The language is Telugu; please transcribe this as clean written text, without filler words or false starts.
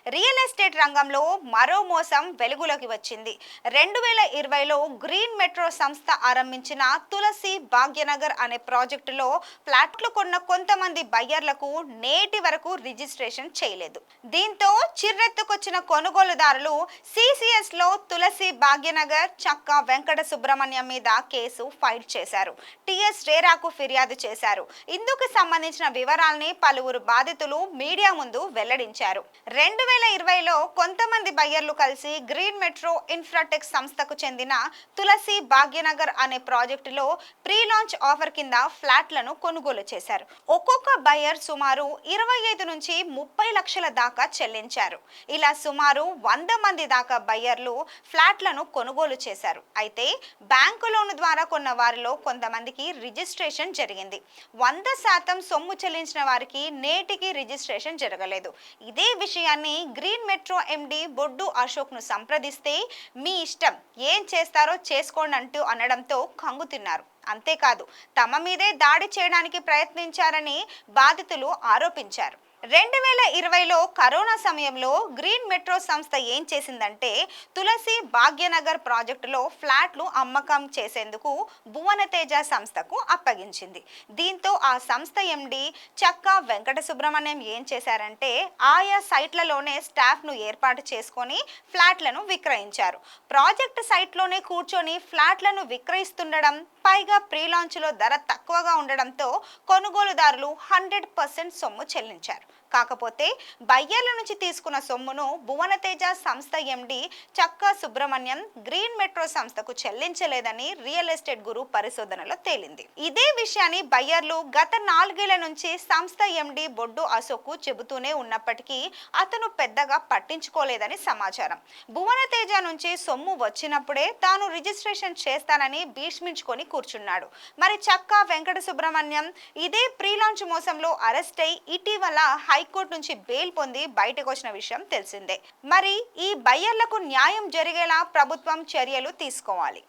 రియల్ ఎస్టేట్ రంగంలో మరో మోసం వెలుగులోకి వచ్చింది. 2020లో గ్రీన్ మెట్రో సంస్థ ఆరంభించిన తులసి భాగ్యనగర్ అనే ప్రాజెక్టులో ఫ్లాట్లు కొన్న కొంతమంది బయ్యర్లకు నేటి వరకు రిజిస్ట్రేషన్ చేయలేదు. దీంతో చిర్రెత్తుకొచ్చిన కొనుగోలుదారులు సిసిఎస్ లో తులసి భాగ్యనగర్ చక్కా వెంకట సుబ్రహ్మణ్యం మీద కేసు ఫైల్ చేశారు. టిఎస్ రేరాకు ఫిర్యాదు చేశారు. ఇందుకు సంబంధించిన వివరాల్ని పలువురు బాధితులు మీడియా ముందు వెల్లడించారు. 2020లో కొంతమంది బయ్యర్లు కలిసి గ్రీన్ మెట్రో ఇన్ఫ్రాటెక్ సంస్థకు చెందిన తులసి భాగ్యనగర్ అనే ప్రాజెక్టులో ప్రీ లాంచ్ ఆఫర్ కింద ఫ్లాట్లను కొనుగోలు చేశారు. ఒక్కొక్క బయ్యర్ సుమారు 25 నుంచి 30 లక్షల దాకా చెల్లించారు. ఇలా సుమారు 100 మంది దాకా బయ్యర్లు ఫ్లాట్లను కొనుగోలు చేశారు. అయితే బ్యాంకు లోను ద్వారా కొన్న వారిలో కొంతమందికి రిజిస్ట్రేషన్ జరిగింది. 100% సొమ్ము చెల్లించిన వారికి నేటికి రిజిస్ట్రేషన్ జరగలేదు. ఇదే విషయాన్ని గ్రీన్ మెట్రో ఎండి బొడ్డు అశోక్ ను సంప్రదిస్తే మీ ఇష్టం, ఏం చేస్తారో చేసుకోండి అంటూ అనడంతో కంగుతిన్నారు. అంతేకాదు, తమ మీదే దాడి చేయడానికి ప్రయత్నించారని బాధితులు ఆరోపించారు. 2020లో కరోనా సమయంలో గ్రీన్ మెట్రో సంస్థ ఏం చేసిందంటే తులసి భాగ్యనగర్ ప్రాజెక్టులో ఫ్లాట్లు అమ్మకం చేసేందుకు భువనతేజ సంస్థకు అప్పగించింది. దీంతో ఆ సంస్థ ఎండి చక్కా వెంకట సుబ్రహ్మణ్యం ఏం చేశారంటే ఆయా సైట్లలోనే స్టాఫ్ను ఏర్పాటు చేసుకొని ఫ్లాట్లను విక్రయించారు. ప్రాజెక్టు సైట్లోనే కూర్చొని ఫ్లాట్లను విక్రయిస్తుండడం, పైగా ప్రీ లాంచ్లో ధర తక్కువగా ఉండడంతో కొనుగోలుదారులు 100% సొమ్ము చెల్లించారు. కాకపోతే బయ్యర్ల నుంచి తీసుకున్న సొమ్మును భువనతేజ సంస్థ ఎండి చక్కా సుబ్రహ్మణ్యం గ్రీన్ మెట్రో సంస్థకు చెల్లించలేదని రియల్ ఎస్టేట్ గురు పరిశోధనలో తేలింది. ఇదే విషయాన్ని బయ్యర్లు గత 4 ఏళ్ల నుంచి సంస్థ ఎండి బొడ్డు అశోక్ చెబుతూనే ఉన్నప్పటికీ అతను పెద్దగా పట్టించుకోలేదని సమాచారం. భువనతేజ నుంచి సొమ్ము వచ్చినప్పుడే తాను రిజిస్ట్రేషన్ చేస్తానని భీష్మించుకొని కూర్చున్నాడు. మరి చక్కా వెంకట సుబ్రహ్మణ్యం ఇదే ప్రీ లాంచ్ మోసంలో అరెస్ట్ అయి ఇటీవల హైకోర్టు నుంచి బెయిల్ పొంది బయటకు వచ్చిన విషయం తెలిసిందే. మరి ఈ బయ్యర్లకు న్యాయం జరిగేలా ప్రభుత్వం చర్యలు తీసుకోవాలి.